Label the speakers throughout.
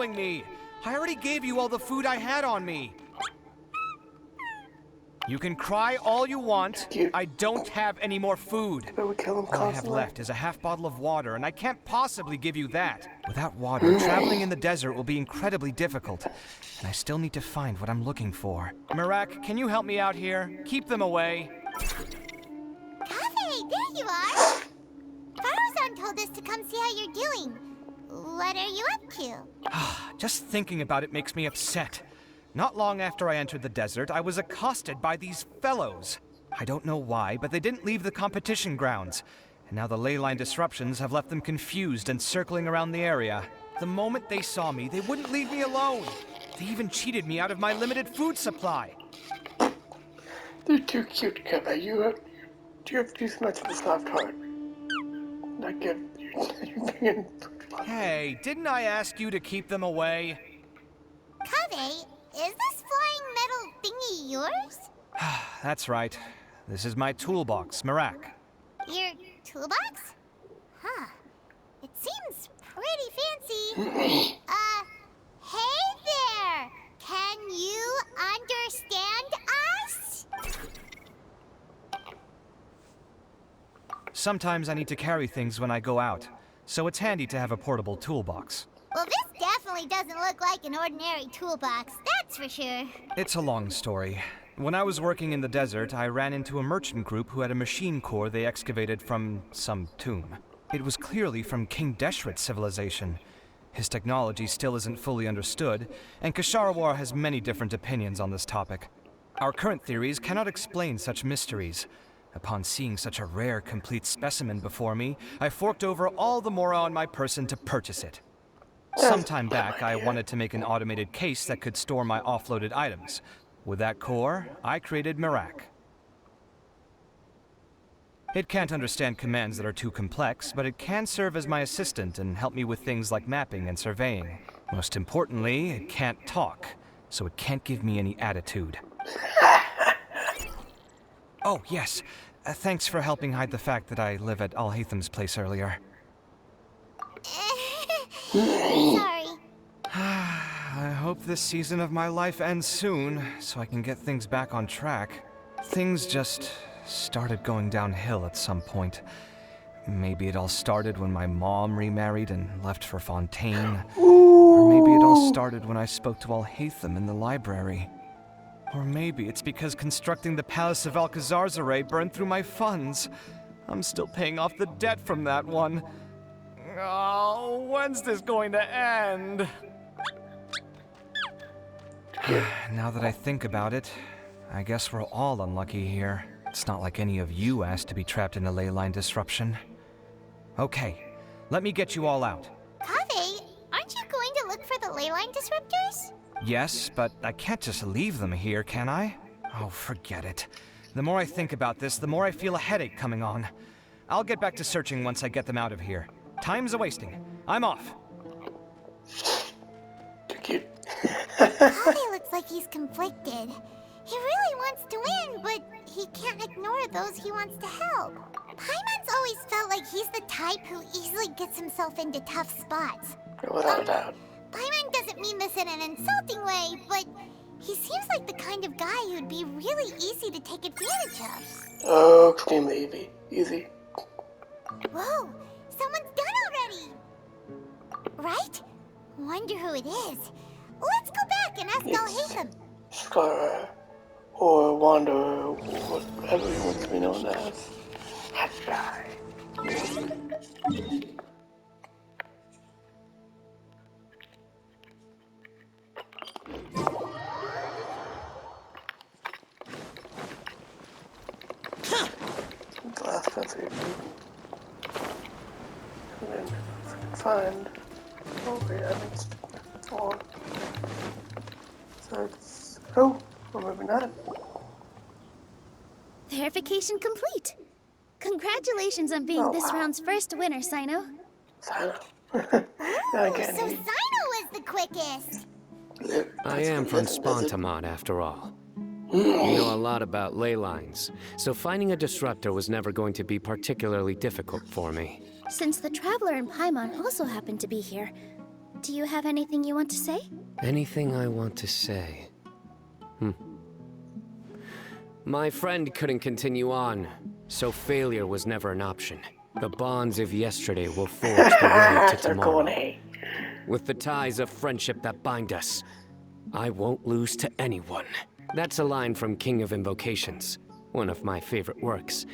Speaker 1: calling me? I already gave you all the food I had on me. You can cry all you want. I don't have any more food.
Speaker 2: But we kill him
Speaker 1: All I have
Speaker 2: constantly.
Speaker 1: left is a half bottle of water, and I can't possibly give you that. Without water, traveling in the desert will be incredibly difficult, and I still need to find what I'm looking for. Mirak, can you help me out here? Keep them away.
Speaker 3: Kaveh, there you are! Faruzan told us to come see how you're doing. What are you up to?
Speaker 1: Just thinking about it makes me upset. Not long after I entered the desert, I was accosted by these fellows. I don't know why, but they didn't leave the competition grounds. And now the ley line disruptions have left them confused and circling around the area. The moment they saw me, they wouldn't leave me alone. They even cheated me out of my limited food supply.
Speaker 2: They're too cute, Kevin. You have to do so much of the soft heart. Not give you're being.
Speaker 1: Hey, didn't I ask you to keep them away?
Speaker 3: Kaveh, is this flying metal thingy yours?
Speaker 1: That's right. This is my toolbox, Mirak.
Speaker 3: Your toolbox? Huh. It seems pretty fancy. Hey there! Can you understand us?
Speaker 1: Sometimes I need to carry things when I go out, so it's handy to have a portable toolbox.
Speaker 3: Well, this definitely doesn't look like an ordinary toolbox, that's for sure.
Speaker 1: It's a long story. When I was working in the desert, I ran into a merchant group who had a machine core they excavated from some tomb. It was clearly from King Deshret's civilization. His technology still isn't fully understood, and Kasharawar has many different opinions on this topic. Our current theories cannot explain such mysteries. Upon seeing such a rare, complete specimen before me, I forked over all the mora on my person to purchase it. Some time back, I wanted to make an automated case that could store my offloaded items. With that core, I created Mirak. It can't understand commands that are too complex, but it can serve as my assistant and help me with things like mapping and surveying. Most importantly, it can't talk, so it can't give me any attitude. Oh, yes. Thanks for helping hide the fact that I live at Al-Haytham's place earlier.
Speaker 3: Sorry.
Speaker 1: I hope this season of my life ends soon, so I can get things back on track. Things just started going downhill at some point. Maybe it all started when my mom remarried and left for Fontaine. Or maybe it all started when I spoke to Al-Haytham in the library. Or maybe it's because constructing the Palace of Alcazarzaray burned through my funds. I'm still paying off the debt from that one. Oh, when's this going to end? Now that I think about it, I guess we're all unlucky here. It's not like any of you asked to be trapped in a ley line disruption. Okay, let me get you all out.
Speaker 3: Kaveh, aren't you going to look for the ley line disruptors?
Speaker 1: Yes, but I can't just leave them here, can I? Oh, forget it. The more I think about this, the more I feel a headache coming on. I'll get back to searching once I get them out of here. Time's a-wasting. I'm off.
Speaker 2: Too cute.
Speaker 3: Kaveh looks like he's conflicted. He really wants to win, but he can't ignore those he wants to help. Paimon's always felt like he's the type who easily gets himself into tough spots.
Speaker 2: Without a doubt.
Speaker 3: Paimon doesn't mean this in an insulting way, but he seems like the kind of guy who'd be really easy to take advantage of.
Speaker 2: Oh, extremely easy.
Speaker 3: Whoa, someone's done already! Right? Wonder who it is. Let's go back and ask Al-Haytham.
Speaker 2: Scar or Wander, whatever he wants to be known as. That guy. The last fence we do. And then if I can find. Oh wait, I think it's on. So it's. Oh, or maybe not.
Speaker 4: Verification complete. Congratulations on being this round's first winner, Sino.
Speaker 2: Sino.
Speaker 3: So Sino was the quickest.
Speaker 5: I am from Spontamont, after all. You know a lot about ley lines, so finding a disruptor was never going to be particularly difficult for me.
Speaker 4: Since the Traveler and Paimon also happened to be here, Do you have anything you want to say?
Speaker 5: Anything I want to say? My friend couldn't continue on, so failure was never an option. The bonds of yesterday will forge the road to
Speaker 2: Circle
Speaker 5: tomorrow.
Speaker 2: and A.
Speaker 5: With the ties of friendship that bind us, I won't lose to anyone. That's a line from King of Invocations, one of my favorite works,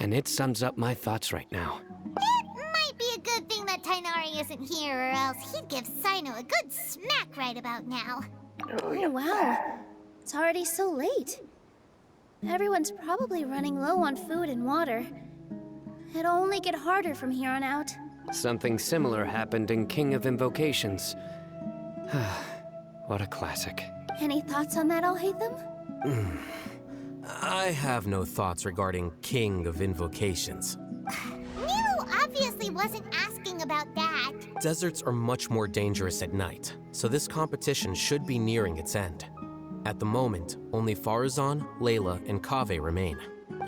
Speaker 5: and it sums up my thoughts right now.
Speaker 3: It might be a good thing that Tainari isn't here, or else he'd give Sino a good smack right about now.
Speaker 2: Oh,
Speaker 4: Oh,
Speaker 2: yeah.
Speaker 4: wow. It's already so late. Everyone's probably running low on food and water. It'll only get harder from here on out.
Speaker 5: Something similar happened in King of Invocations. What a classic.
Speaker 4: Any thoughts on that, Alhaitham?
Speaker 6: I have no thoughts regarding King of Invocations.
Speaker 3: Nero obviously wasn't asking about that.
Speaker 6: Deserts are much more dangerous at night, so this competition should be nearing its end. At the moment, only Farazan, Layla, and Kaveh remain.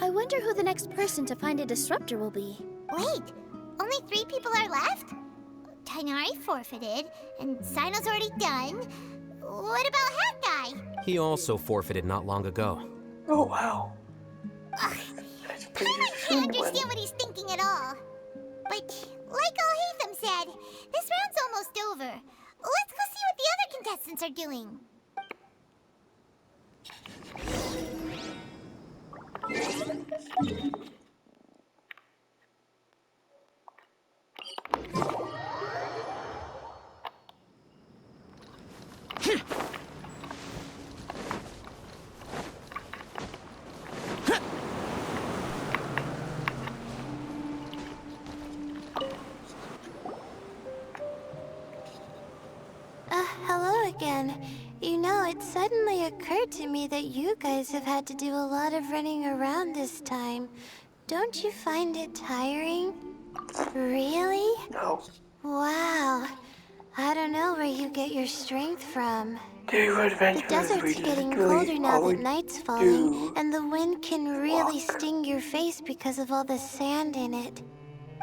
Speaker 4: I wonder who the next person to find a disruptor will be.
Speaker 3: Wait, only 3 people are left? Tainari forfeited, and Sino's already done. What about Hat Guy?
Speaker 6: He also forfeited not long ago.
Speaker 2: Oh, wow.
Speaker 3: Ugh,
Speaker 2: That's pretty
Speaker 3: I
Speaker 2: soon.
Speaker 3: can't understand what he's thinking at all. But, like Alhaitham said, this round's almost over. Let's go see what the other contestants are doing.
Speaker 7: Hello again. You know, it suddenly occurred to me that you guys have had to do a lot of running around this time. Don't you find it tiring? Really?
Speaker 2: No.
Speaker 7: Wow. I don't know where you get your strength from.
Speaker 2: Do
Speaker 7: The
Speaker 2: adventures
Speaker 7: desert's
Speaker 2: we
Speaker 7: getting
Speaker 2: literally
Speaker 7: colder now that
Speaker 2: always
Speaker 7: night's falling,
Speaker 2: do.
Speaker 7: and the wind can really
Speaker 2: Walk.
Speaker 7: sting your face because of all the sand in it.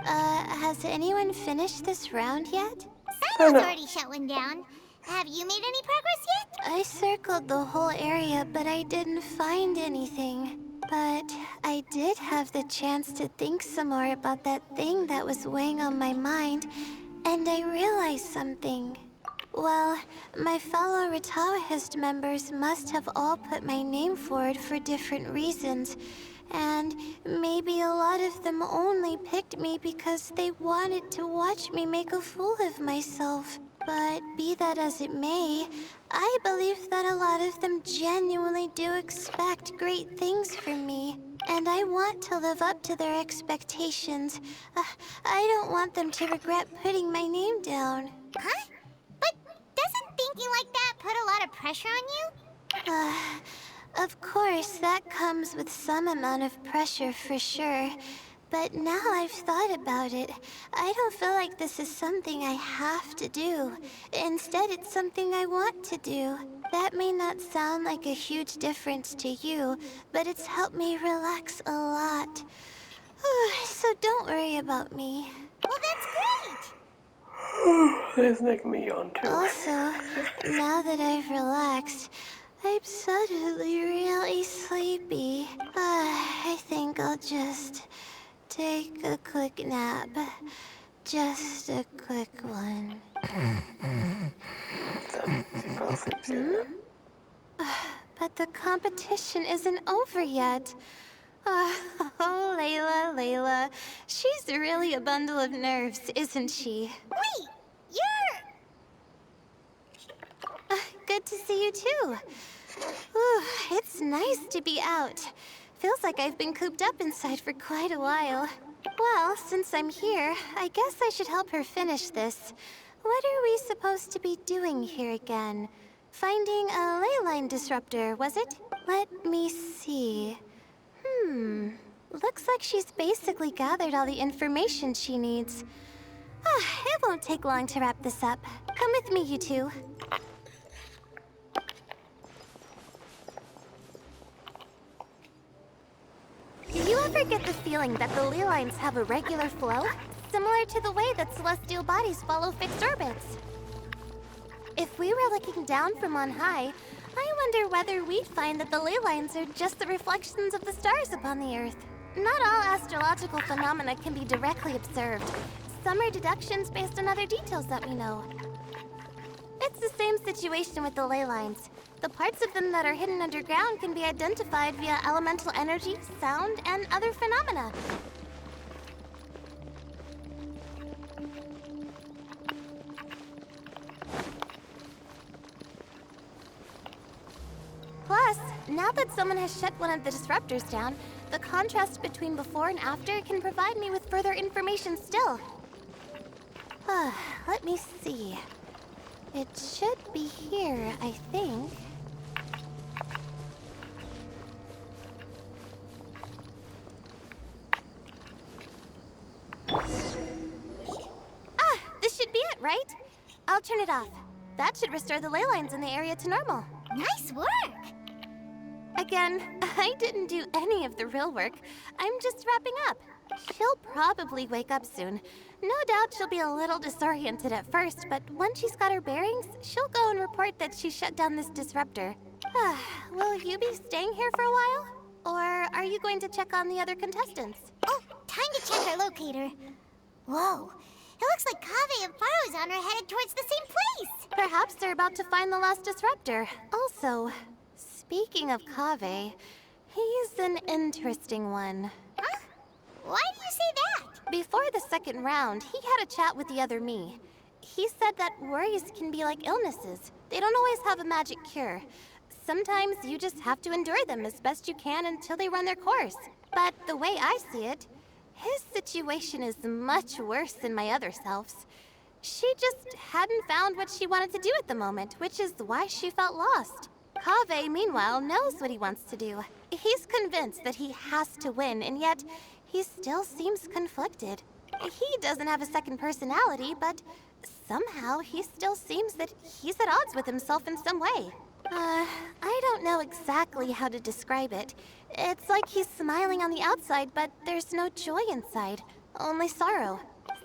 Speaker 7: Has anyone finished this round yet?
Speaker 3: Sino's already shut one down. Have you made any progress yet?
Speaker 7: I circled the whole area, but I didn't find anything. But I did have the chance to think some more about that thing that was weighing on my mind, and I realized something. Well, my fellow Rataohist members must have all put my name forward for different reasons, and maybe a lot of them only picked me because they wanted to watch me make a fool of myself. But be that as it may, I believe that a lot of them genuinely do expect great things from me. And I want to live up to their expectations. I don't want them to regret putting my name down.
Speaker 3: Huh? But doesn't thinking like that put a lot of pressure on you?
Speaker 7: Of course, that comes with some amount of pressure for sure. But now I've thought about it, I don't feel like this is something I have to do. Instead, it's something I want to do. That may not sound like a huge difference to you, but it's helped me relax a lot. So don't worry about me.
Speaker 3: Well, that's great!
Speaker 2: This make me yawn too.
Speaker 7: Also, now that I've relaxed, I'm suddenly really sleepy. I think I'll just take a quick nap. Just a quick one. But the competition isn't over yet. Oh, Layla. She's really a bundle of nerves, isn't she?
Speaker 3: Wait, you're...
Speaker 7: Good to see you too. Whew, it's nice to be out. Feels like I've been cooped up inside for quite a while. Well, since I'm here, I guess I should help her finish this. What are we supposed to be doing here again? Finding a ley line disruptor, was it? Let me see. Looks like she's basically gathered all the information she needs. It won't take long to wrap this up. Come with me, you two. Do you ever get the feeling that the ley lines have a regular flow? Similar to the way that celestial bodies follow fixed orbits? If we were looking down from on high, I wonder whether we'd find that the ley lines are just the reflections of the stars upon the Earth. Not all astrological phenomena can be directly observed. Some are deductions based on other details that we know. It's the same situation with the ley lines. The parts of them that are hidden underground can be identified via elemental energy, sound, and other phenomena. Plus, now that someone has shut one of the disruptors down, the contrast between before and after can provide me with further information still. Let me see. It should be here, I think. This should be it, right? I'll turn it off. That should restore the ley lines in the area to normal.
Speaker 3: Nice work!
Speaker 7: Again, I didn't do any of the real work. I'm just wrapping up. She'll probably wake up soon. No doubt she'll be a little disoriented at first, but once she's got her bearings, she'll go and report that she shut down this disruptor. Will you be staying here for a while? Or are you going to check on the other contestants?
Speaker 3: Oh, time to check our locator. Whoa, it looks like Kaveh and Faruzan are headed towards the same place.
Speaker 7: Perhaps they're about to find the last disruptor. Also, speaking of Kaveh, he's an interesting one.
Speaker 3: Huh? Why do you say that?
Speaker 7: Before the second round, he had a chat with the other me. He said that worries can be like illnesses. They don't always have a magic cure. Sometimes you just have to endure them as best you can until they run their course. But the way I see it, his situation is much worse than my other self's. She just hadn't found what she wanted to do at the moment, which is why she felt lost. Kaveh, meanwhile, knows what he wants to do. He's convinced that he has to win, and yet he still seems conflicted. He doesn't have a second personality, but somehow he still seems that he's at odds with himself in some way. I don't know exactly how to describe it. It's like he's smiling on the outside, but there's no joy inside, only sorrow.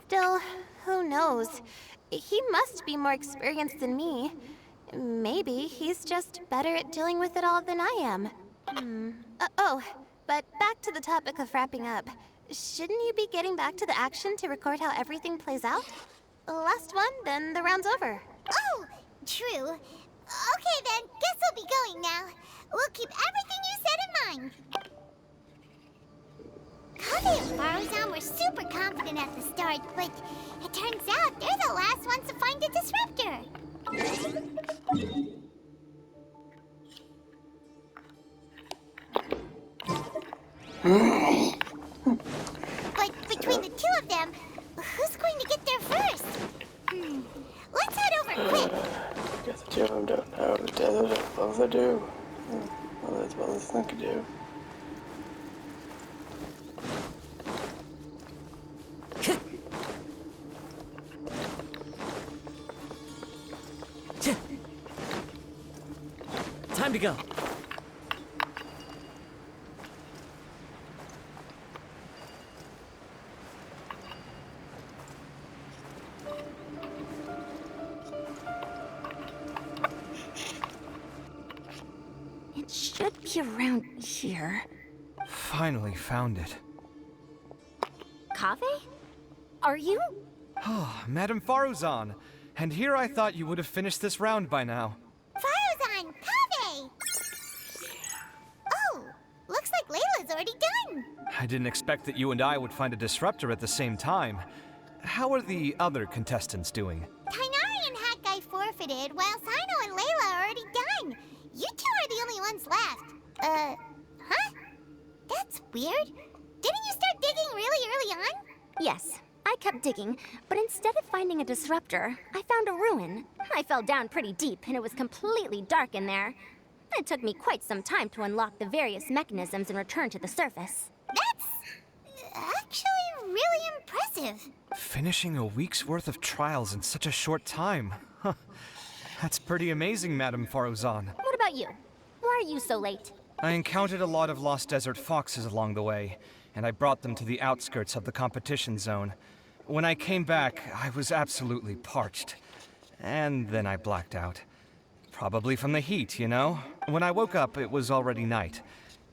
Speaker 7: Still, who knows? He must be more experienced than me. Maybe he's just better at dealing with it all than I am. But back to the topic of wrapping up. Shouldn't you be getting back to the action to record how everything plays out? Last one, then the round's over.
Speaker 3: Oh, true. Okay then, guess we'll be going now. We'll keep everything you said in mind. Kaveh and Faruzan were super confident at the start, but it turns out they're the last ones to find the disruptor. But between the two of them, who's going to get there first? Let's head over quick.
Speaker 2: I guess the two of them don't know the desert as well as I do. Well, as well as I think I do.
Speaker 8: Time to go.
Speaker 9: It should be around here.
Speaker 1: Finally found it.
Speaker 9: Kaveh? Are you?
Speaker 1: Oh, Madame Faruzan. And here I thought you would have finished this round by now.
Speaker 3: Faruzan! Kaveh! Oh, looks like Layla's already done.
Speaker 1: I didn't expect that you and I would find a disruptor at the same time. How are the other contestants doing?
Speaker 3: Tainari and Hakai forfeited, while Sino and Layla are already done. You two are the only ones left. Huh? That's weird. Didn't you start digging really early on?
Speaker 9: Yes, I kept digging, but instead of finding a disruptor, I found a ruin. I fell down pretty deep, and it was completely dark in there. It took me quite some time to unlock the various mechanisms and return to the surface.
Speaker 3: That's actually really impressive.
Speaker 1: Finishing a week's worth of trials in such a short time. Huh. That's pretty amazing, Madame Faruzan.
Speaker 9: What about you? Why are you so late?
Speaker 1: I encountered a lot of lost desert foxes along the way, and I brought them to the outskirts of the competition zone. When I came back, I was absolutely parched. and then I blacked out. Probably from the heat, you know? When I woke up, it was already night.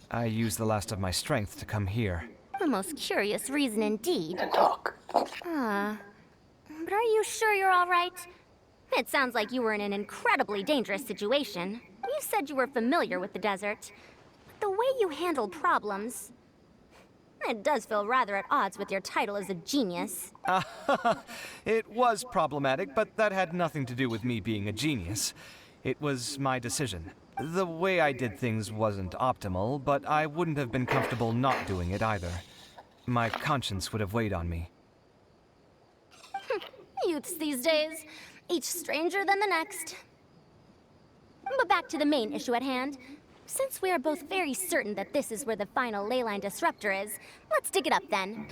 Speaker 1: I used the last of my strength to come here.
Speaker 9: A most curious reason indeed.
Speaker 2: And talk.
Speaker 9: But are you sure you're all right? It sounds like you were in an incredibly dangerous situation. You said you were familiar with the desert. But the way you handle problems... It does feel rather at odds with your title as a genius.
Speaker 1: It was problematic, but that had nothing to do with me being a genius. It was my decision. The way I did things wasn't optimal, but I wouldn't have been comfortable not doing it either. My conscience would have weighed on me.
Speaker 9: Youths these days, each stranger than the next. But back to the main issue at hand. Since we are both very certain that this is where the final leyline disruptor is, let's dig it up then.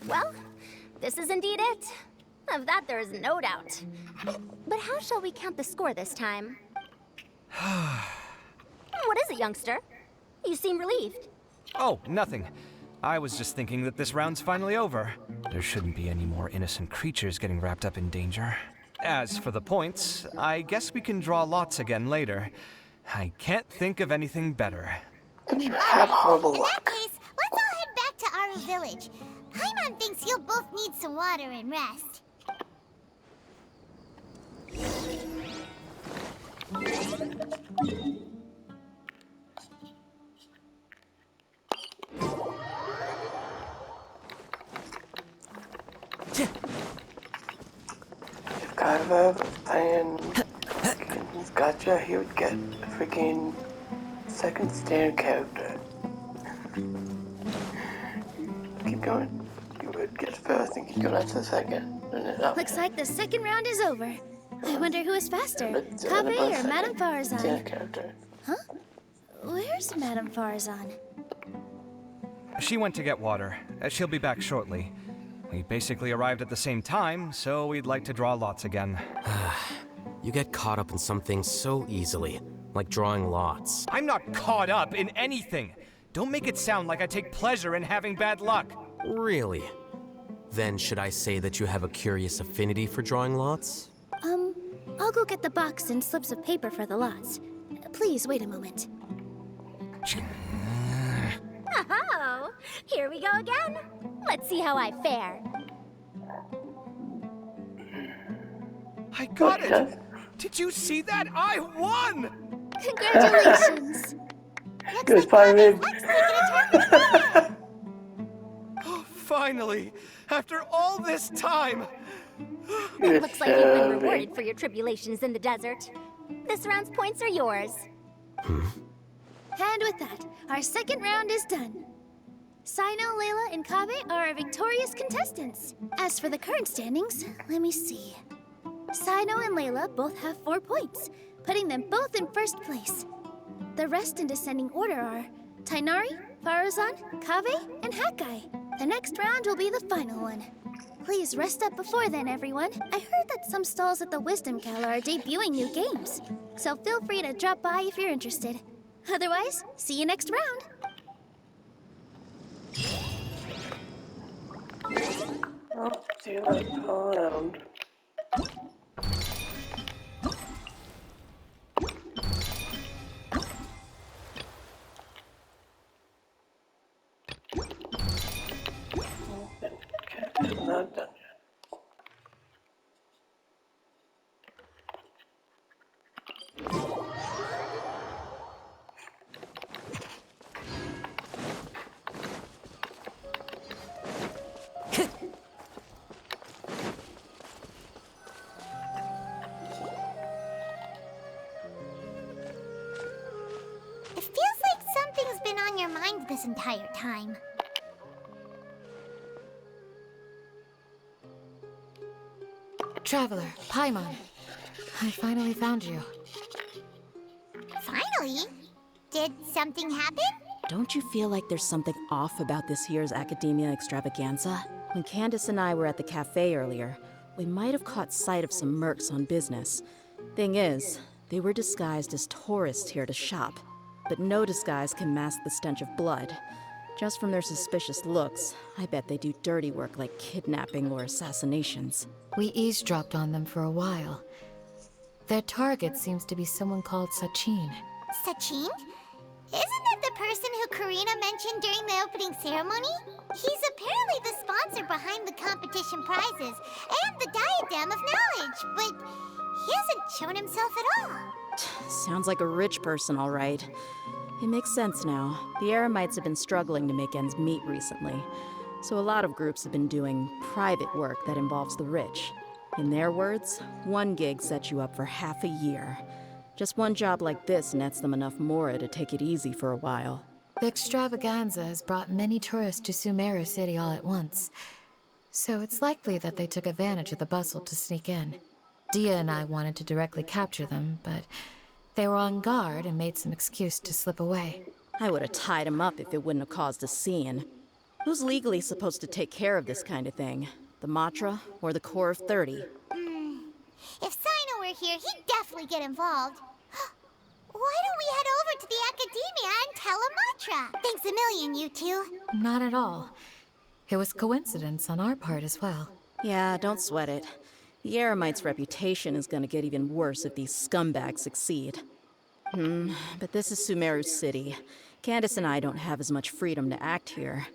Speaker 9: Well, this is indeed it. Of that there is no doubt. But how shall we count the score this time? What is it, youngster? You seem relieved.
Speaker 1: Oh, nothing. I was just thinking that this round's finally over. There shouldn't be any more innocent creatures getting wrapped up in danger. As for the points, I guess we can draw lots again later. I can't think of anything better.
Speaker 2: Then you have horrible
Speaker 3: In that
Speaker 2: luck.
Speaker 3: case, let's all head back to Aru Village. Paimon thinks you'll both need some water and rest.
Speaker 2: If Kaiva and Kins gotcha, he would get a freaking second stand character. Keep going. You would get first and keep going after the second. And then up.
Speaker 4: Looks like the second round is over. I wonder who is faster,
Speaker 2: But,
Speaker 4: Kabe
Speaker 2: both
Speaker 4: or
Speaker 2: second
Speaker 4: Madame Farazan?
Speaker 2: stand character.
Speaker 4: Where's Madame Farazan?
Speaker 1: She went to get water. She'll be back shortly. We basically arrived at the same time, so we'd like to draw lots again.
Speaker 6: You get caught up in some things so easily, like drawing lots.
Speaker 1: I'm not caught up in anything. Don't make it sound like I take pleasure in having bad luck.
Speaker 6: Really? Then should I say that you have a curious affinity for drawing lots?
Speaker 4: I'll go get the box and slips of paper for the lots. Please wait a moment.
Speaker 9: Oh, here we go again. Let's see how I fare.
Speaker 1: I got it! Did you see that? I won!
Speaker 4: Congratulations!
Speaker 2: Good fighting.
Speaker 1: Oh, finally! After all this time!
Speaker 9: It looks like you've been rewarded for your tribulations in the desert. This round's points are yours.
Speaker 4: And with that, our second round is done. Sino, Layla, and Kabe are our victorious contestants. As for the current standings, let me see. Sino and Layla both have 4 points, putting them both in first place. The rest in descending order are Tainari, Farazan, Kabe, and Hakai. The next round will be the final one. Please rest up before then, everyone. I heard that some stalls at the Wisdom Gala are debuting new games, so feel free to drop by if you're interested. Otherwise, see you next round.
Speaker 2: Oh, see you later. Around. Okay, I'm not done yet.
Speaker 3: It feels like something's been on your mind this entire time.
Speaker 8: Traveler, Paimon. I finally found you.
Speaker 3: Finally? Did something happen?
Speaker 10: Don't you feel like there's something off about this year's Academia Extravaganza? When Candace and I were at the cafe earlier, we might have caught sight of some mercs on business. Thing is, they were disguised as tourists here to shop. But no disguise can mask the stench of blood. Just from their suspicious looks, I bet they do dirty work like kidnapping or assassinations.
Speaker 8: We eavesdropped on them for a while. Their target seems to be someone called Sachin.
Speaker 3: Sachin? Isn't that the person who Karina mentioned during the opening ceremony? He's apparently the sponsor behind the competition prizes and the Diadem of Knowledge, but he hasn't shown himself at all.
Speaker 10: Sounds like a rich person, all right. It makes sense now. The Eremites have been struggling to make ends meet recently, so a lot of groups have been doing private work that involves the rich. In their words, one gig sets you up for half a year. Just one job like this nets them enough mora to take it easy for a while.
Speaker 8: The extravaganza has brought many tourists to Sumeru City all at once, so it's likely that they took advantage of the bustle to sneak in. Dia and I wanted to directly capture them, but they were on guard and made some excuse to slip away.
Speaker 10: I would have tied him up if it wouldn't have caused a scene. Who's legally supposed to take care of this kind of thing? The Matra or the Core of 30?
Speaker 3: If Sino were here, he'd definitely get involved. Why don't we head over to the Academia and tell Amatra? Thanks a million, you two.
Speaker 8: Not at all. It was coincidence on our part as well.
Speaker 10: Yeah, don't sweat it. The Eremites' reputation is gonna get even worse if these scumbags succeed. But this is Sumeru City. Candace and I don't have as much freedom to act here,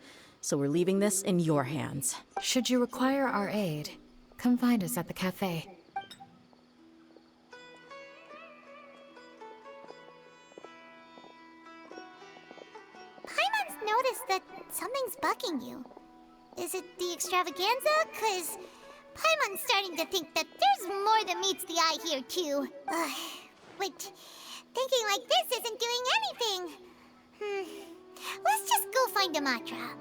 Speaker 10: so we're leaving this in your hands.
Speaker 8: Should you require our aid, come find us at the cafe.
Speaker 3: Paimon's noticed that something's bugging you. Is it the extravaganza? 'Cause Paimon's starting to think that there's more than meets the eye here, too. But thinking like this isn't doing anything. Let's just go find Amatra.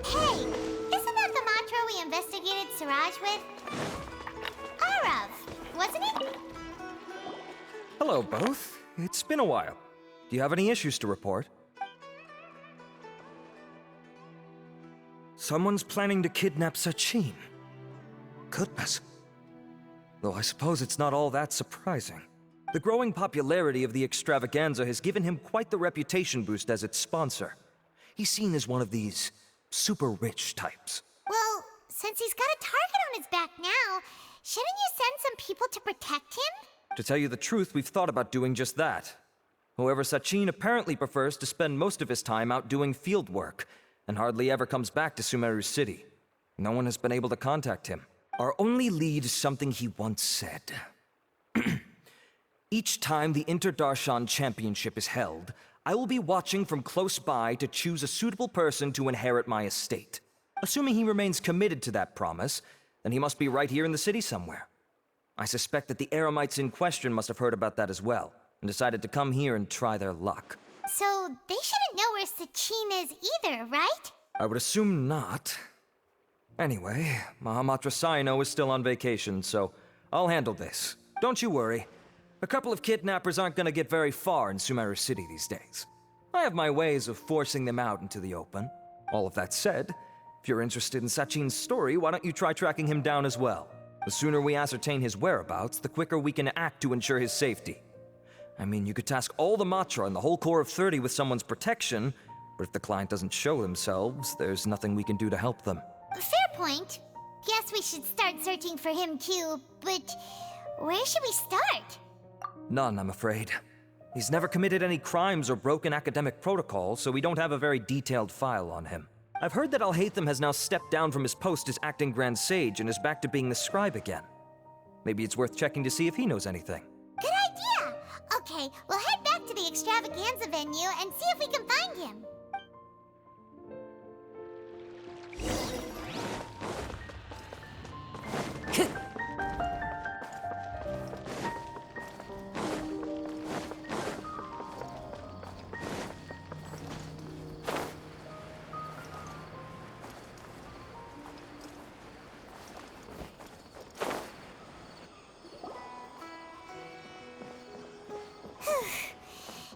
Speaker 3: Hey, isn't that the Matra we investigated Siraj with? Arav, wasn't it?
Speaker 11: Hello, both. It's been a while. Do you have any issues to report? Someone's planning to kidnap Sachin. Goodness. Though I suppose it's not all that surprising. The growing popularity of the extravaganza has given him quite the reputation boost as its sponsor. He's seen as one of these super rich types.
Speaker 3: Well, since he's got a target on his back now, shouldn't you send some people to protect him?
Speaker 11: To tell you the truth, we've thought about doing just that. However, Sachin apparently prefers to spend most of his time out doing field work, and hardly ever comes back to Sumeru City. No one has been able to contact him. Our only lead is something he once said. Each time the Inter-Darshan Championship is held, I will be watching from close by to choose a suitable person to inherit my estate. Assuming he remains committed to that promise, then he must be right here in the city somewhere. I suspect that the Eremites in question must have heard about that as well, and decided to come here and try their luck.
Speaker 3: So they shouldn't know where Sachin is either, right?
Speaker 11: I would assume not. Anyway, Mahamatra Saino is still on vacation, so I'll handle this. Don't you worry. A couple of kidnappers aren't gonna get very far in Sumeru City these days. I have my ways of forcing them out into the open. All of that said, if you're interested in Sachin's story, why don't you try tracking him down as well? The sooner we ascertain his whereabouts, the quicker we can act to ensure his safety. I mean, you could task all the Matra and the whole Core of 30 with someone's protection, but if the client doesn't show themselves, there's nothing we can do to help them.
Speaker 3: Fair point. Guess we should start searching for him too, but where should we start?
Speaker 11: None, I'm afraid. He's never committed any crimes or broken academic protocol, so we don't have a very detailed file on him. I've heard that Alhaitham has now stepped down from his post as acting Grand Sage and is back to being the scribe again. Maybe it's worth checking to see if he knows anything.
Speaker 3: Good idea! Okay, we'll head back to the extravaganza venue and see if we can find him.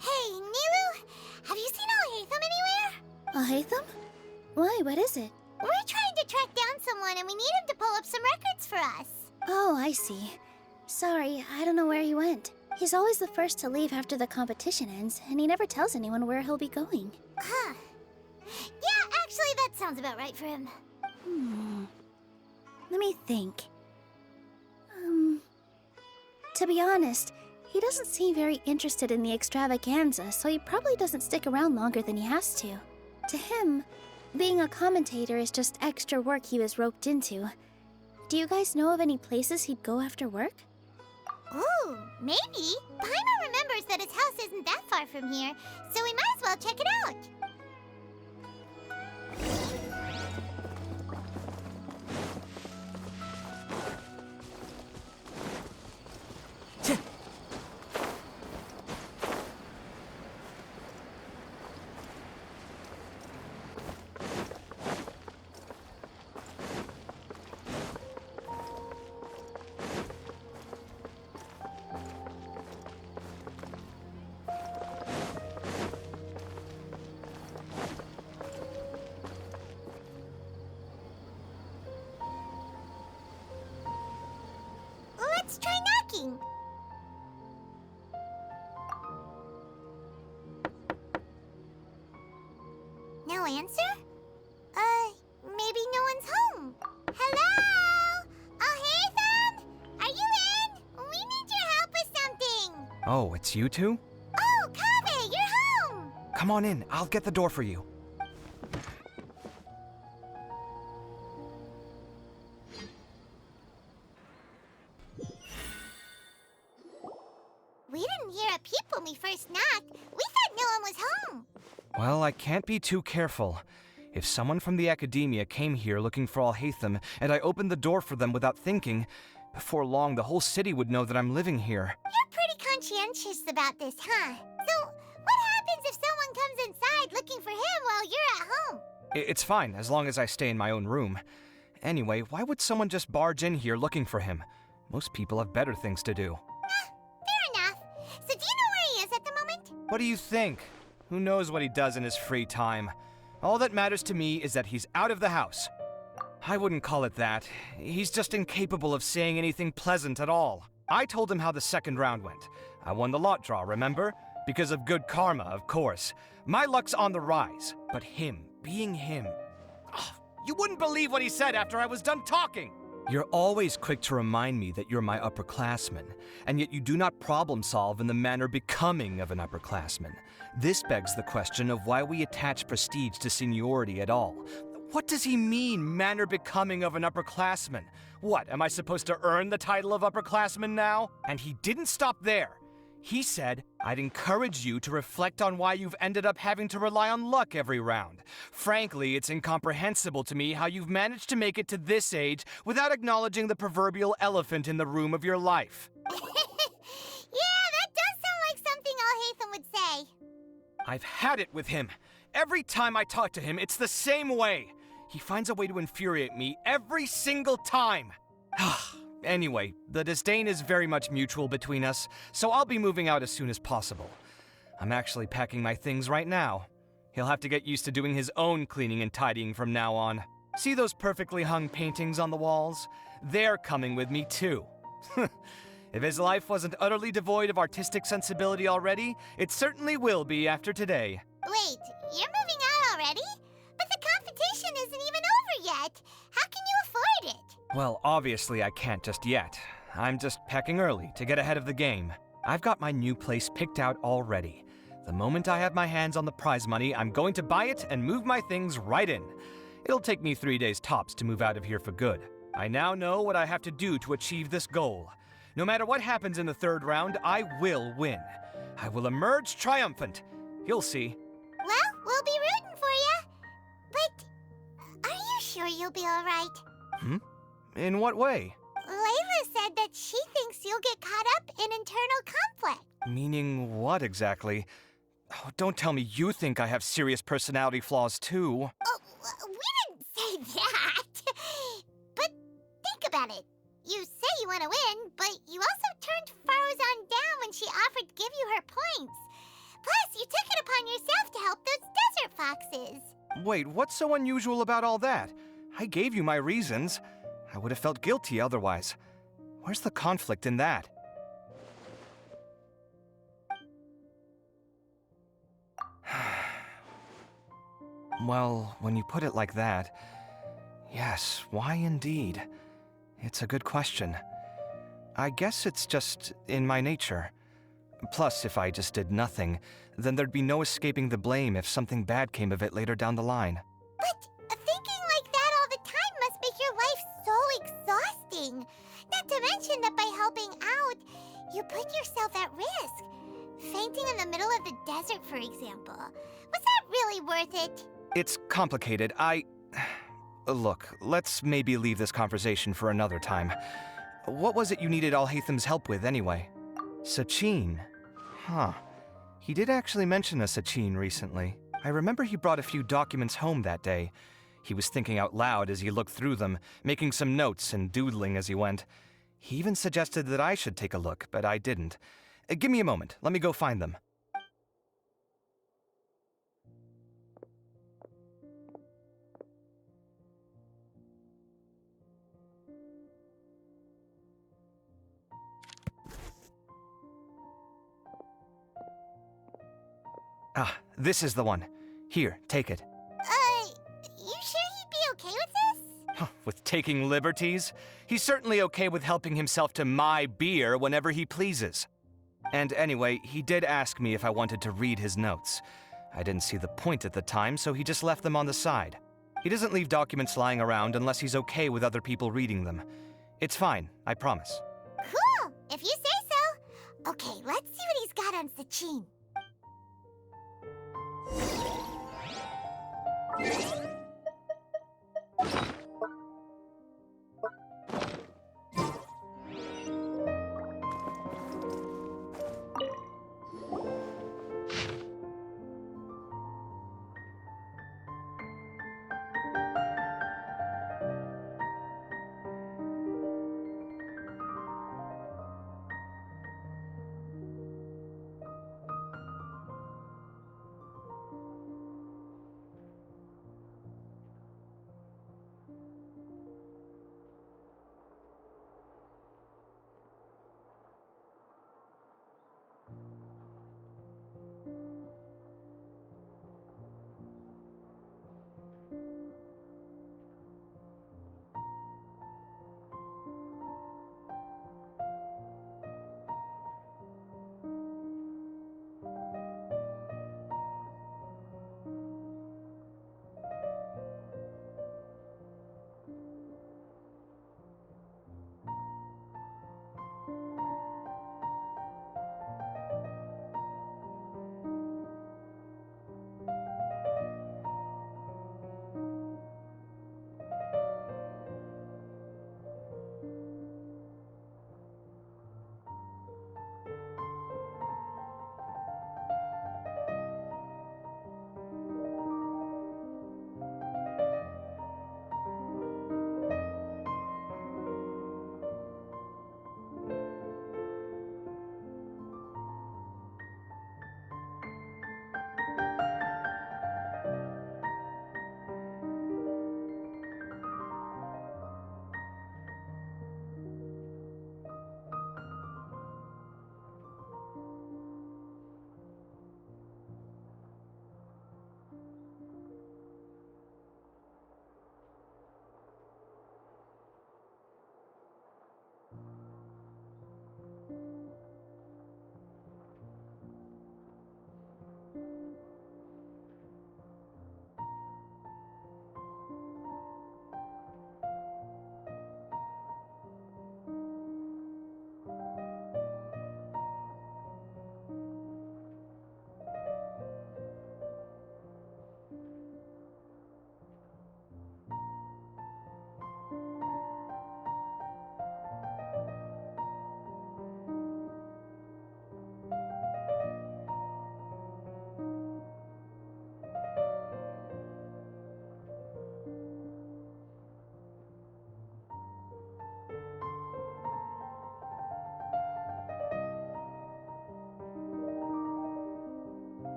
Speaker 3: Hey, Neela
Speaker 4: Alhaitham? Why, what is it?
Speaker 3: We're trying to track down someone and we need him to pull up some records for us.
Speaker 4: Oh, I see. Sorry, I don't know where he went. He's always the first to leave after the competition ends, and he never tells anyone where he'll be going.
Speaker 3: Huh. Yeah, actually, that sounds about right for him.
Speaker 4: Let me think. To be honest, he doesn't seem very interested in the extravaganza, so he probably doesn't stick around longer than he has to. To him, being a commentator is just extra work he was roped into. Do you guys know of any places he'd go after work?
Speaker 3: Ooh, maybe. Paimon remembers that his house isn't that far from here, so we might as well check it out. Let's try knocking. No answer? Maybe no one's home. Hello? Alhaitham? Are you in? We need your help with something.
Speaker 1: Oh, it's you two?
Speaker 3: Oh, Kaveh, you're home.
Speaker 1: Come on in, I'll get the door for you.
Speaker 3: We didn't hear a peep when we first knocked. We thought no one was home.
Speaker 1: Well, I can't be too careful. If someone from the academia came here looking for Alhaitham, and I opened the door for them without thinking, before long the whole city would know that I'm living here.
Speaker 3: You're pretty conscientious about this, huh? So, what happens if someone comes inside looking for him while you're at home?
Speaker 1: It's fine, as long as I stay in my own room. Anyway, why would someone just barge in here looking for him? Most people have better things to do.
Speaker 3: Fair enough. So do you know where he is at the moment?
Speaker 1: What do you think? Who knows what he does in his free time? All that matters to me is that he's out of the house. I wouldn't call it that. He's just incapable of saying anything pleasant at all. I told him how the second round went. I won the lot draw, remember? Because of good karma, of course. My luck's on the rise. But him, being him... Oh, you wouldn't believe what he said after I was done talking! You're always quick to remind me that you're my upperclassman, and yet you do not problem solve in the manner becoming of an upperclassman. This begs the question of why we attach prestige to seniority at all. What does he mean, manner becoming of an upperclassman? What, am I supposed to earn the title of upperclassman now? And he didn't stop there. He said, I'd encourage you to reflect on why you've ended up having to rely on luck every round. Frankly, it's incomprehensible to me how you've managed to make it to this age without acknowledging the proverbial elephant in the room of your life.
Speaker 3: Yeah, that does sound like something Alhaitham would say.
Speaker 1: I've had it with him. Every time I talk to him, it's the same way. He finds a way to infuriate me every single time. Anyway, the disdain is very much mutual between us, so I'll be moving out as soon as possible. I'm actually packing my things right now. He'll have to get used to doing his own cleaning and tidying from now on. See those perfectly hung paintings on the walls? They're coming with me too. If his life wasn't utterly devoid of artistic sensibility already, it certainly will be after today.
Speaker 3: Wait, you're moving out already? But the competition isn't even over yet. How can you afford it?
Speaker 1: Well, obviously I can't just yet. I'm just packing early to get ahead of the game. I've got my new place picked out already. The moment I have my hands on the prize money, I'm going to buy it and move my things right in. It'll take me 3 days tops to move out of here for good. I now know what I have to do to achieve this goal. No matter what happens in the third round, I will win. I will emerge triumphant. You'll see.
Speaker 3: Well, we'll be rooting for you. But are you sure you'll be all right?
Speaker 1: In what way?
Speaker 3: Layla said that she thinks you'll get caught up in internal conflict.
Speaker 1: Meaning what exactly? Oh, don't tell me you think I have serious personality flaws too.
Speaker 3: Oh, we didn't say that. But think about it. You say you want to win, but you also turned Faruzan down when she offered to give you her points. Plus, you took it upon yourself to help those desert foxes.
Speaker 1: Wait, what's so unusual about all that? I gave you my reasons. I would have felt guilty otherwise. Where's the conflict in that? Well, when you put it like that, yes, why indeed? It's a good question. I guess it's just in my nature. Plus, if I just did nothing, then there'd be no escaping the blame if something bad came of it later down the line.
Speaker 3: But thinking like that all the time must make your life so exhausting. Not to mention that by helping out, you put yourself at risk. Fainting in the middle of the desert, for example. Was that really worth it?
Speaker 1: It's complicated. Look, let's maybe leave this conversation for another time. What was it you needed Alhatham's help with, anyway? Sachin. Huh. He did actually mention a Sachin recently. I remember he brought a few documents home that day. He was thinking out loud as he looked through them, making some notes and doodling as he went. He even suggested that I should take a look, but I didn't. Give me a moment. Let me go find them. Ah, this is the one. Here, take it.
Speaker 3: You sure he'd be okay with this?
Speaker 1: With taking liberties? He's certainly okay with helping himself to my beer whenever he pleases. And anyway, he did ask me if I wanted to read his notes. I didn't see the point at the time, so he just left them on the side. He doesn't leave documents lying around unless he's okay with other people reading them. It's fine, I promise.
Speaker 3: Cool, if you say so. Okay, let's see what he's got on Sachin.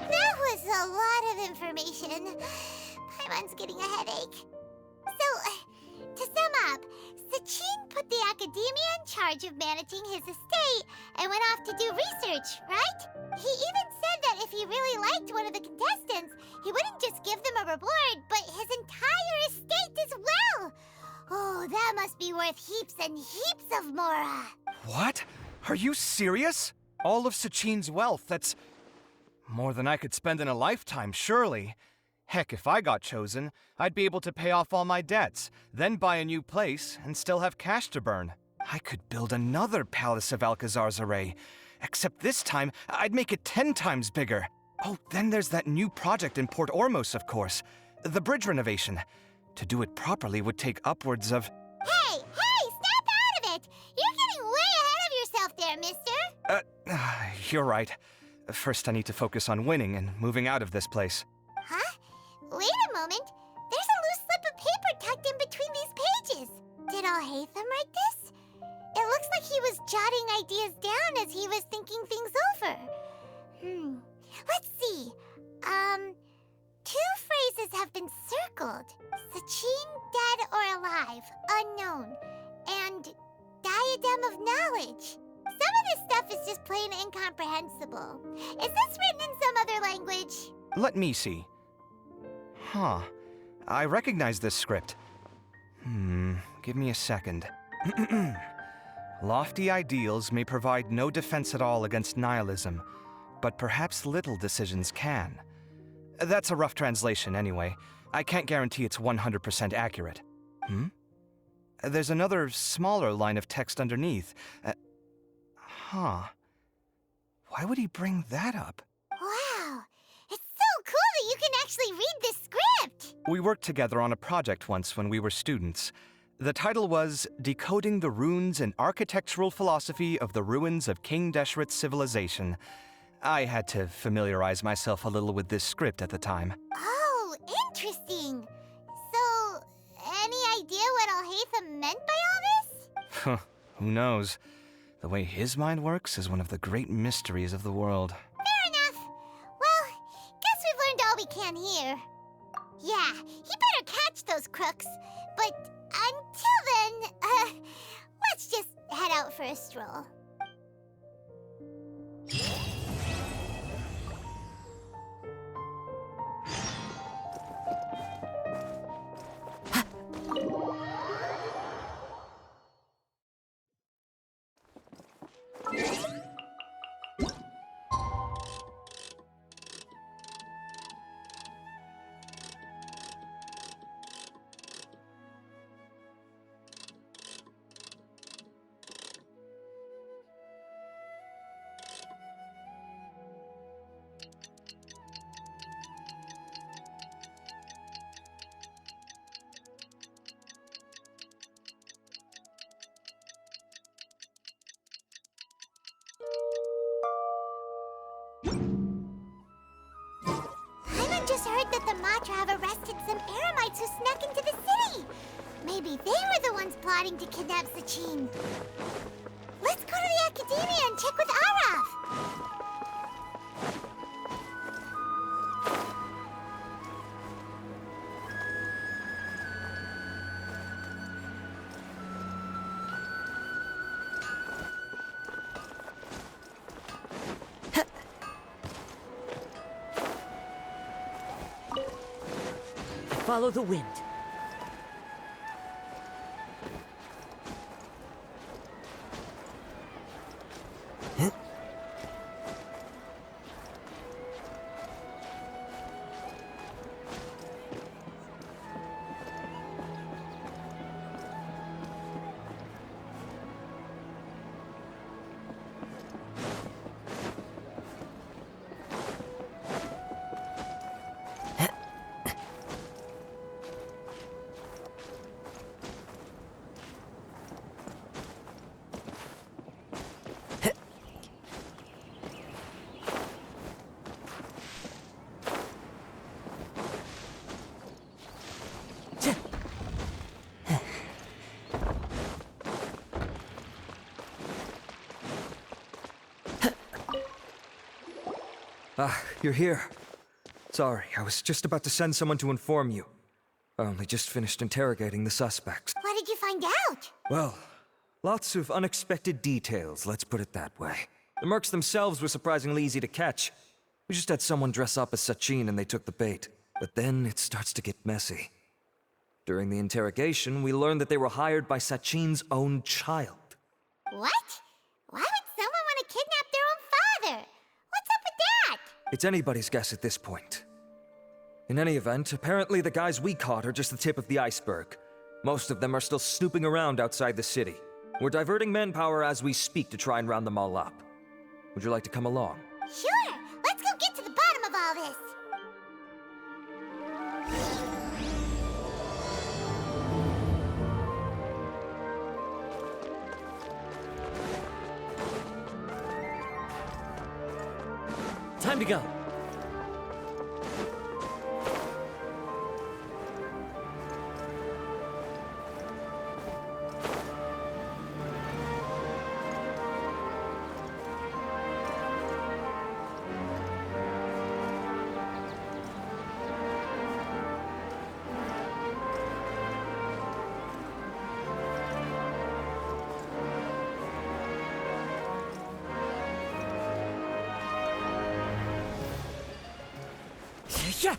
Speaker 3: That was a lot of information. Paimon's getting a headache. So, to sum up, Sachin put the academia in charge of managing his estate and went off to do research, right? He even said that if he really liked one of the contestants, he wouldn't just give them a reward, but his entire estate as well. Oh, that must be worth heaps and heaps of mora.
Speaker 1: What? Are you serious? All of Sachin's wealth, that's more than I could spend in a lifetime, surely. Heck, if I got chosen, I'd be able to pay off all my debts, then buy a new place, and still have cash to burn. I could build another Palace of Alcazar's Array, except this time, I'd make it 10 times bigger. Oh, then there's that new project in Port Ormos, of course. The bridge renovation. To do it properly would take upwards of...
Speaker 3: Hey, snap out of it! You're getting way ahead of yourself there, mister!
Speaker 1: You're right. First, I need to focus on winning and moving out of this place.
Speaker 3: Huh? Wait a moment. There's a loose slip of paper tucked in between these pages. Did Alhaitham write this? It looks like he was jotting ideas down as he was thinking things over. Let's see. Two phrases have been circled. Sachin, dead or alive, unknown. And diadem of knowledge. Some of this stuff is just plain incomprehensible. Is this written in some other language?
Speaker 1: Let me see. Huh. I recognize this script. Give me a second. Lofty ideals may provide no defense at all against nihilism, but perhaps little decisions can. That's a rough translation anyway. I can't guarantee it's 100% accurate. There's another smaller line of text underneath. Why would he bring that up?
Speaker 3: Wow! It's so cool that you can actually read this script!
Speaker 1: We worked together on a project once when we were students. The title was Decoding the Runes and Architectural Philosophy of the Ruins of King Deshret's Civilization. I had to familiarize myself a little with this script at the time.
Speaker 3: Oh, interesting. So, any idea what Alhaitham meant by all this?
Speaker 1: Who knows? The way his mind works is one of the great mysteries of the world.
Speaker 3: Fair enough. Well, guess we've learned all we can here. Yeah, he better catch those crooks. But until then, let's just head out for a stroll. Just heard that the Matra have arrested some Eremites who snuck into the city. Maybe they were the ones plotting to kidnap Sachin. Let's go to the Academia and check with Araf.
Speaker 12: Follow the wind.
Speaker 11: You're here. Sorry, I was just about to send someone to inform you. I only just finished interrogating the suspects.
Speaker 3: What did you find out?
Speaker 11: Well, lots of unexpected details, let's put it that way. The mercs themselves were surprisingly easy to catch. We just had someone dress up as Sachin and they took the bait. But then it starts to get messy. During the interrogation, we learned that they were hired by Sachin's own child.
Speaker 3: What? Why would someone want to kidnap their own father? What's up with that?
Speaker 11: It's anybody's guess at this point. In any event, apparently the guys we caught are just the tip of the iceberg. Most of them are still snooping around outside the city. We're diverting manpower as we speak to try and round them all up. Would you like to come along?
Speaker 3: Sure, let's go get to the bottom of all this.
Speaker 12: Time to go. Yeah.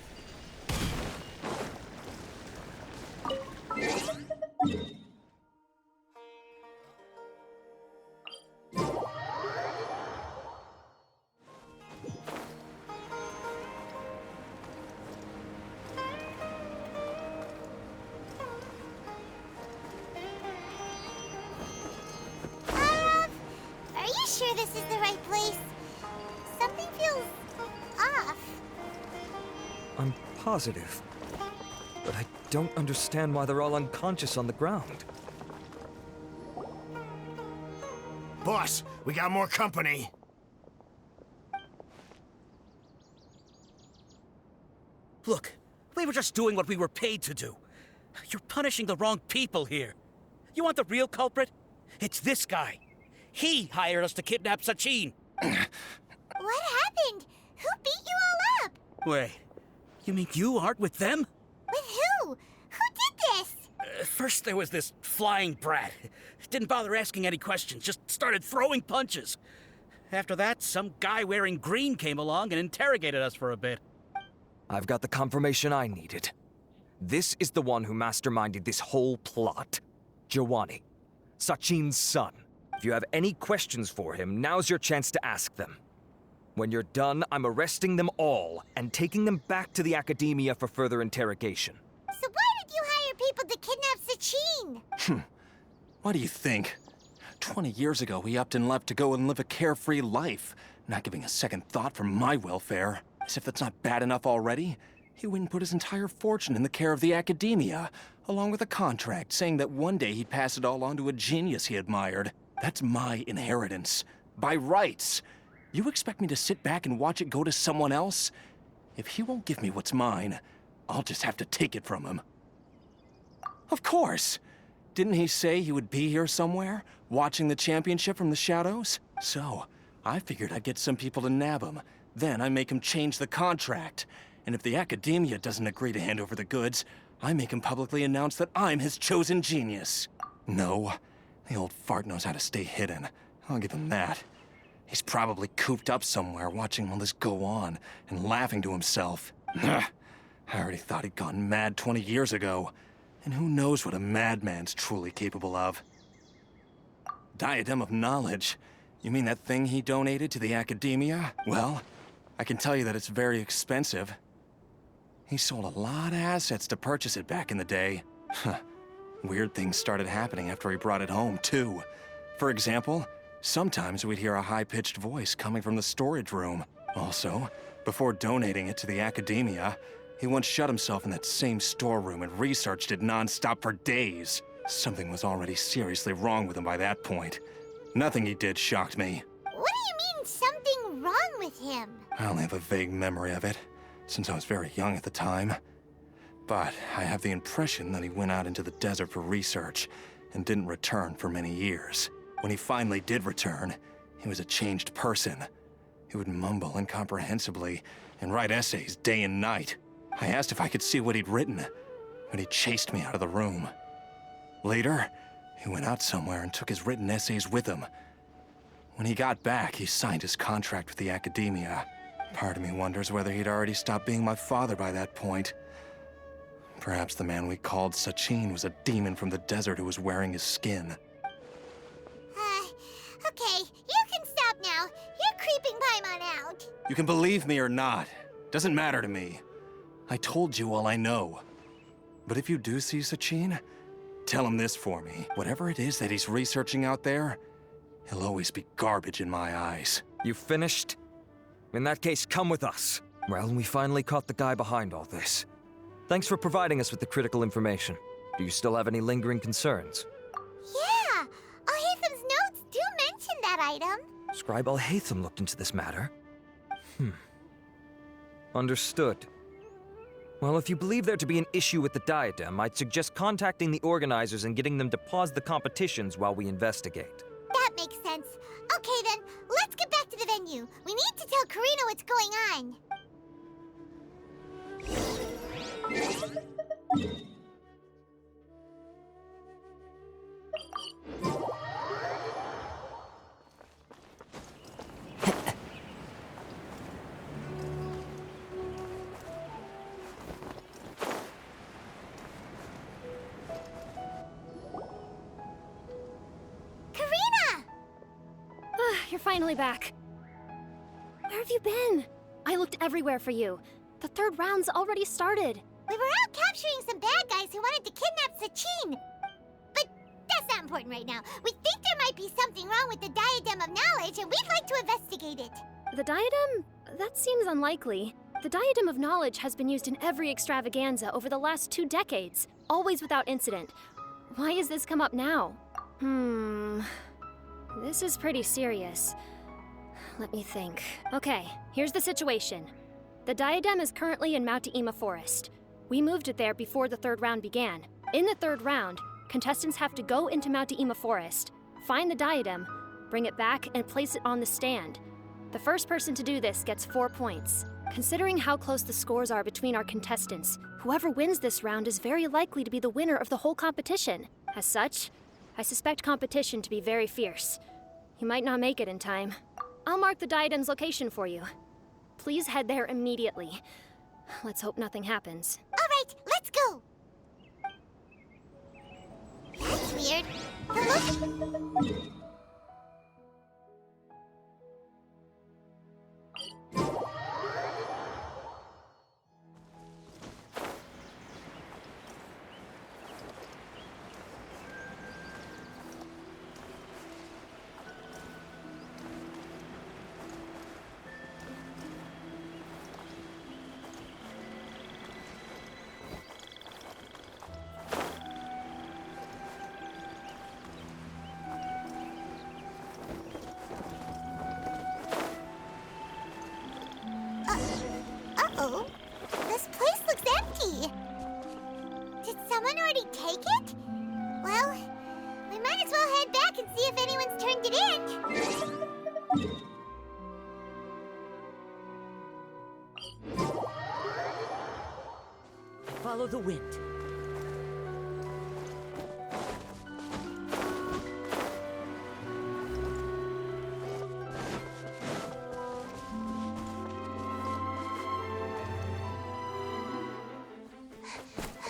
Speaker 3: Are you sure this is the right place? Something feels off.
Speaker 11: I'm positive. But I don't understand why they're all unconscious on the ground.
Speaker 13: Boss, we got more company.
Speaker 12: Look, we were just doing what we were paid to do. You're punishing the wrong people here. You want the real culprit? It's this guy. He hired us to kidnap Sachin.
Speaker 3: What happened? Who beat you all up?
Speaker 12: Wait, you mean you aren't with them?
Speaker 3: With who? Who did this?
Speaker 12: First there was this flying brat. Didn't bother asking any questions, just started throwing punches. After that, some guy wearing green came along and interrogated us for a bit.
Speaker 11: I've got the confirmation I needed. This is the one who masterminded this whole plot. Jawani, Sachin's son. If you have any questions for him, now's your chance to ask them. When you're done, I'm arresting them all and taking them back to the academia for further interrogation.
Speaker 3: So why did you hire people to kidnap Sachin?
Speaker 14: What do you think? 20 years ago, he upped and left to go and live a carefree life, not giving a second thought for my welfare. As if that's not bad enough already, he went and put his entire fortune in the care of the academia, along with a contract saying that one day he'd pass it all on to a genius he admired. That's my inheritance. By rights. You expect me to sit back and watch it go to someone else? If he won't give me what's mine, I'll just have to take it from him. Of course! Didn't he say he would be here somewhere, watching the championship from the shadows? So, I figured I'd get some people to nab him. Then I make him change the contract. And if the academia doesn't agree to hand over the goods, I make him publicly announce that I'm his chosen genius. No, the old fart knows how to stay hidden. I'll give him that. He's probably cooped up somewhere watching all this go on and laughing to himself. I already thought he'd gone mad 20 years ago. And who knows what a madman's truly capable of. Diadem of Knowledge? You mean that thing he donated to the academia? Well, I can tell you that it's very expensive. He sold a lot of assets to purchase it back in the day. Weird things started happening after he brought it home, too. For example, sometimes we'd hear a high-pitched voice coming from the storage room. Also, before donating it to the academia, he once shut himself in that same storeroom and researched it non-stop for days. Something was already seriously wrong with him by that point. Nothing he did shocked me.
Speaker 3: What do you mean, something wrong with him?
Speaker 14: I only have a vague memory of it, since I was very young at the time. But I have the impression that he went out into the desert for research and didn't return for many years. When he finally did return, he was a changed person. He would mumble incomprehensibly and write essays day and night. I asked if I could see what he'd written, but he chased me out of the room. Later, he went out somewhere and took his written essays with him. When he got back, he signed his contract with the academia. Part of me wonders whether he'd already stopped being my father by that point. Perhaps the man we called Sachin was a demon from the desert who was wearing his skin.
Speaker 3: Okay, you can stop now. You're creeping Paimon out.
Speaker 14: You can believe me or not. Doesn't matter to me. I told you all I know. But if you do see Sachin, tell him this for me. Whatever it is that he's researching out there, he'll always be garbage in my eyes.
Speaker 11: You finished? In that case, come with us. Well, we finally caught the guy behind all this. Thanks for providing us with the critical information. Do you still have any lingering concerns?
Speaker 3: Yeah, Al-Haytham's notes do mention that item.
Speaker 11: Scribe Al-Haytham looked into this matter. Understood. Well, if you believe there to be an issue with the diadem, I'd suggest contacting the organizers and getting them to pause the competitions while we investigate.
Speaker 3: That makes sense. Okay then, let's get back to the venue. We need to tell Karina what's going on.
Speaker 4: You're finally back. Where have you been? I looked everywhere for you. The third round's already started.
Speaker 3: We were out capturing some bad guys who wanted to kidnap Sachin. But that's not important right now. We think there might be something wrong with the Diadem of Knowledge, and we'd like to investigate it.
Speaker 4: The diadem? That seems unlikely. The Diadem of Knowledge has been used in every extravaganza over the last 2 decades, always without incident. Why has this come up now? This is pretty serious. Let me think. Okay, here's the situation. The diadem is currently in Mount Ima Forest. We moved it there before the third round began. In the third round, contestants have to go into Mount Ima Forest, find the diadem, bring it back, and place it on the stand. The first person to do this gets 4 points. Considering how close the scores are between our contestants, whoever wins this round is very likely to be the winner of the whole competition. As such, I suspect competition to be very fierce. You might not make it in time. I'll mark the diadem's location for you. Please head there immediately. Let's hope nothing happens.
Speaker 3: All right, let's go. That's weird. Uh-oh. This place looks empty. Did someone already take it? Well, we might as well head back and see if anyone's turned it in.
Speaker 15: Follow the wind.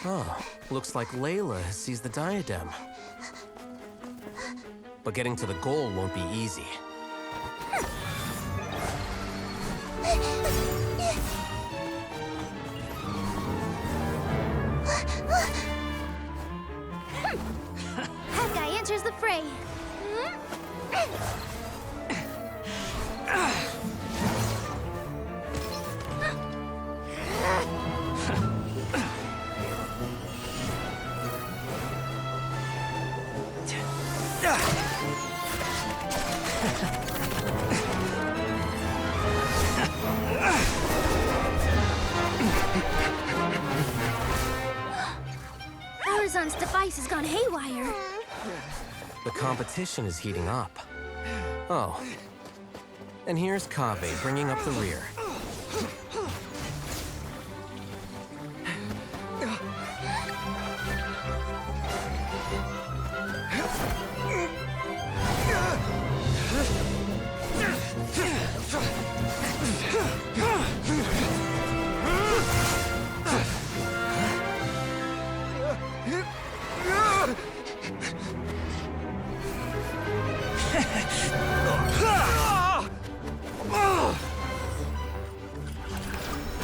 Speaker 6: Oh, looks like Layla sees the diadem. But getting to the goal won't be easy.
Speaker 4: That guy enters the fray. Horizon's device has gone haywire.
Speaker 6: The competition is heating up. Oh. And here's Kaveh bringing up the rear.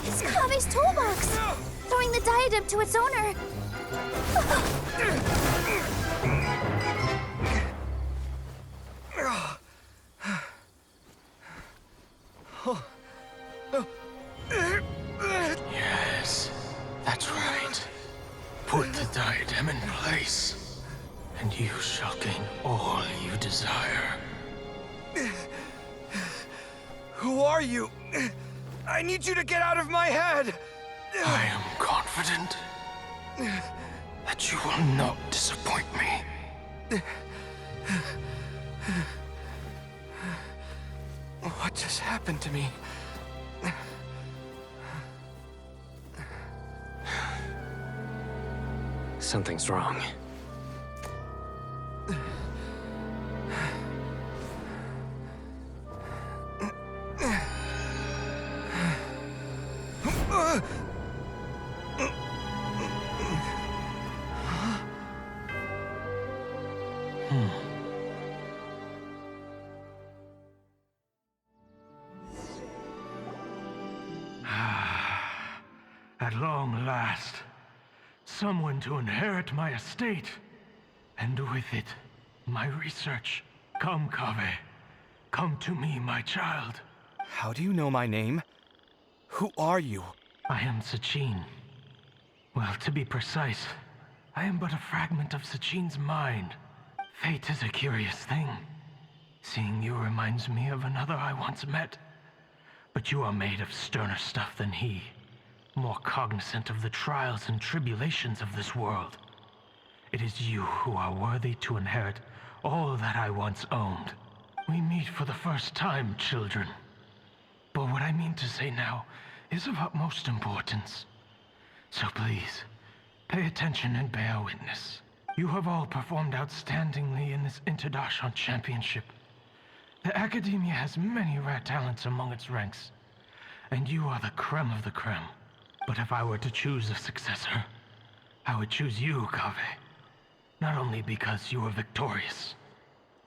Speaker 4: It's Kave's toolbox! Throwing the diadem to its owner!
Speaker 15: Yes, that's right. Put the diadem in place, and you shall gain all you desire.
Speaker 1: Who are you? I need you to get out of my head!
Speaker 15: I am confident that you will not disappoint me.
Speaker 1: What just happened to me?
Speaker 5: Something's wrong.
Speaker 15: At long last, someone to inherit my estate, and with it, my research. Come, Kaveh. Come to me, my child.
Speaker 1: How do you know my name? Who are you?
Speaker 15: I am Sachin. Well, to be precise, I am but a fragment of Sachin's mind. Fate is a curious thing. Seeing you reminds me of another I once met. But you are made of sterner stuff than he. More cognizant of the trials and tribulations of this world. It is you who are worthy to inherit all that I once owned. We meet for the first time, children. But what I mean to say now is of utmost importance. So please, pay attention and bear witness. You have all performed outstandingly in this Interdashon Championship. The Academia has many rare talents among its ranks, and you are the creme of the creme. But if I were to choose a successor, I would choose you, Kaveh. Not only because you were victorious,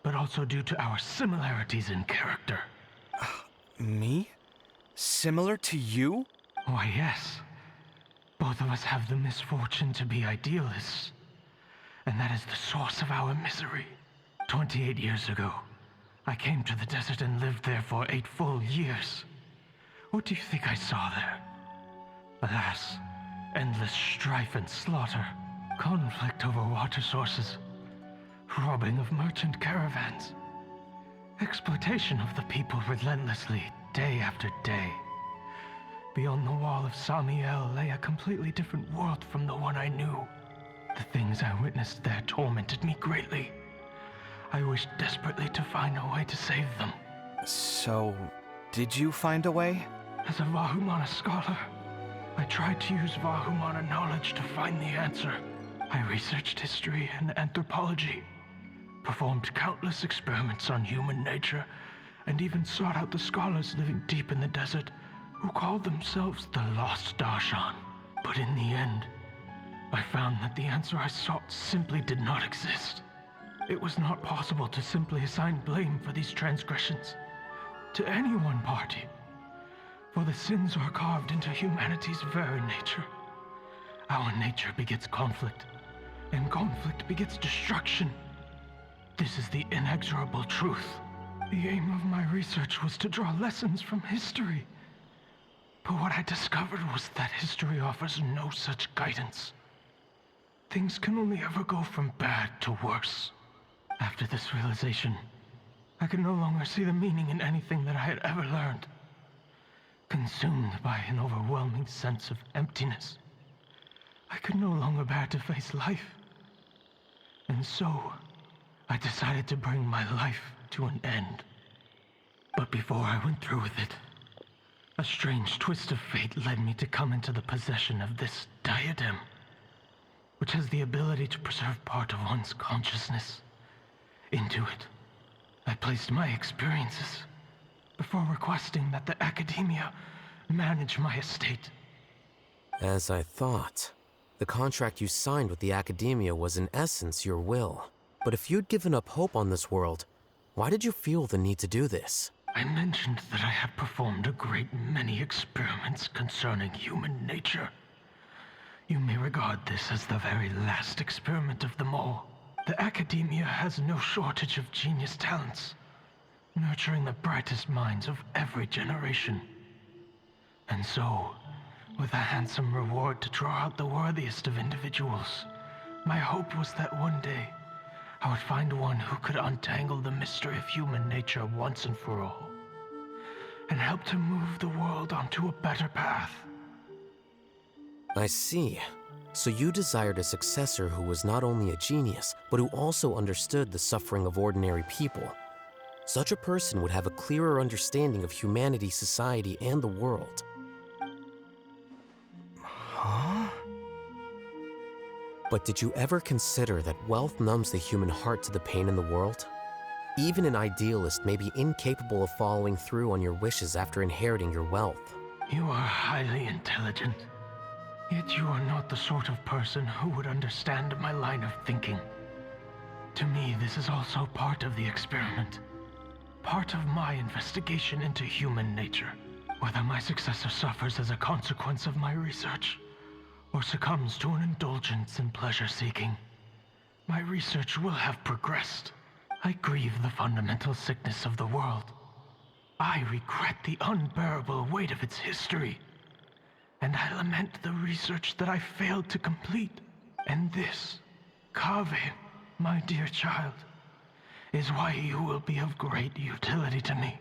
Speaker 15: but also due to our similarities in character.
Speaker 1: Me? Similar to you?
Speaker 15: Why, yes. Both of us have the misfortune to be idealists. And that is the source of our misery. 28 years ago, I came to the desert and lived there for 8 full years. What do you think I saw there? Alas, endless strife and slaughter, conflict over water sources, robbing of merchant caravans, exploitation of the people relentlessly, day after day. Beyond the wall of Samiel lay a completely different world from the one I knew. The things I witnessed there tormented me greatly. I wished desperately to find a way to save them.
Speaker 1: So, did you find a way?
Speaker 15: As a Vahumana scholar, I tried to use Vahumana knowledge to find the answer. I researched history and anthropology, performed countless experiments on human nature, and even sought out the scholars living deep in the desert who called themselves the Lost Darshan. But in the end, I found that the answer I sought simply did not exist. It was not possible to simply assign blame for these transgressions to any one party. For the sins are carved into humanity's very nature. Our nature begets conflict, and conflict begets destruction. This is the inexorable truth. The aim of my research was to draw lessons from history. But what I discovered was that history offers no such guidance. Things can only ever go from bad to worse. After this realization, I could no longer see the meaning in anything that I had ever learned. Consumed by an overwhelming sense of emptiness, I could no longer bear to face life. And so, I decided to bring my life to an end. But before I went through with it, a strange twist of fate led me to come into the possession of this diadem, which has the ability to preserve part of one's consciousness into it. I placed my experiences before requesting that the Academia manage my estate.
Speaker 6: As I thought. The contract you signed with the Academia was in essence your will. But if you'd given up hope on this world, why did you feel the need to do this?
Speaker 15: I mentioned that I had performed a great many experiments concerning human nature. You may regard this as the very last experiment of them all. The Academia has no shortage of genius talents, nurturing the brightest minds of every generation. And so, with a handsome reward to draw out the worthiest of individuals, my hope was that one day I would find one who could untangle the mystery of human nature once and for all, and help to move the world onto a better path.
Speaker 6: I see. So you desired a successor who was not only a genius, but who also understood the suffering of ordinary people. Such a person would have a clearer understanding of humanity, society, and the world.
Speaker 1: Huh?
Speaker 6: But did you ever consider that wealth numbs the human heart to the pain in the world? Even an idealist may be incapable of following through on your wishes after inheriting your wealth.
Speaker 15: You are highly intelligent, yet you are not the sort of person who would understand my line of thinking. To me, this is also part of the experiment. Part of my investigation into human nature. Whether my successor suffers as a consequence of my research, or succumbs to an indulgence in pleasure-seeking, my research will have progressed. I grieve the fundamental sickness of the world. I regret the unbearable weight of its history. And I lament the research that I failed to complete. And this, Kaveh, my dear child, is why you will be of great utility to me.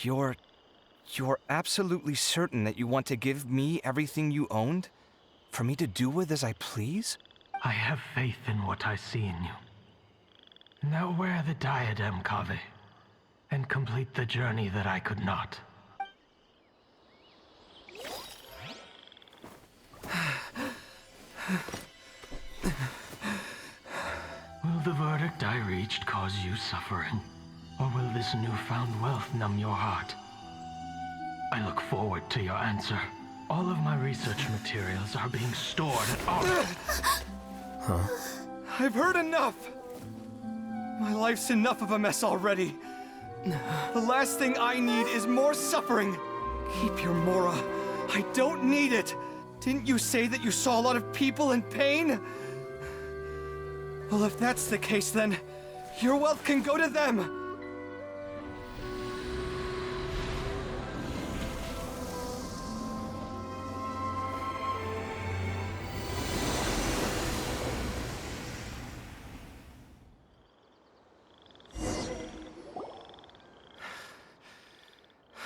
Speaker 1: You're absolutely certain that you want to give me everything you owned? For me to do with as I please?
Speaker 15: I have faith in what I see in you. Now wear the diadem, Kaveh, and complete the journey that I could not. Will the verdict I reached cause you suffering? Or will this newfound wealth numb your heart? I look forward to your answer. All of my research materials are being stored at our...
Speaker 6: Huh?
Speaker 1: I've heard enough! My life's enough of a mess already. The last thing I need is more suffering. Keep your Mora. I don't need it. Didn't you say that you saw a lot of people in pain? Well, if that's the case, then your wealth can go to them.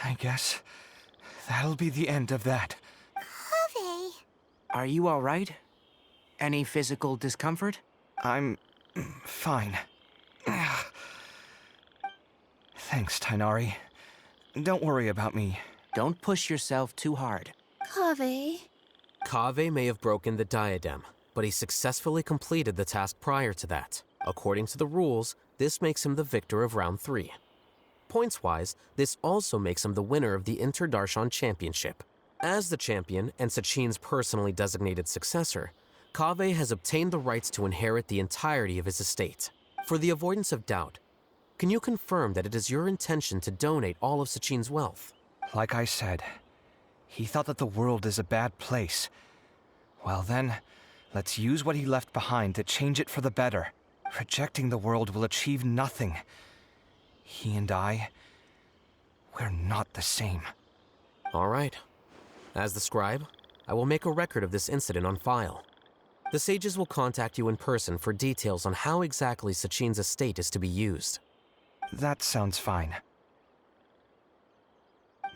Speaker 1: I guess that'll be the end of that.
Speaker 3: Kaveh.
Speaker 16: Are you all right? Any physical discomfort?
Speaker 1: I'm fine. Thanks, Tainari. Don't worry about me.
Speaker 16: Don't push yourself too hard.
Speaker 4: Kaveh.
Speaker 6: Kaveh may have broken the diadem, but he successfully completed the task prior to that. According to the rules, this makes him the victor of round 3. Points-wise, this also makes him the winner of the Inter-Darshan Championship. As the champion and Sachin's personally designated successor, Kaveh has obtained the rights to inherit the entirety of his estate. For the avoidance of doubt, can you confirm that it is your intention to donate all of Sachin's wealth?
Speaker 1: Like I said, he thought that the world is a bad place. Well then, let's use what he left behind to change it for the better. Rejecting the world will achieve nothing. He and I, we're not the same.
Speaker 6: All right. As the scribe, I will make a record of this incident on file. The sages will contact you in person for details on how exactly Sachin's estate is to be used.
Speaker 1: That sounds fine.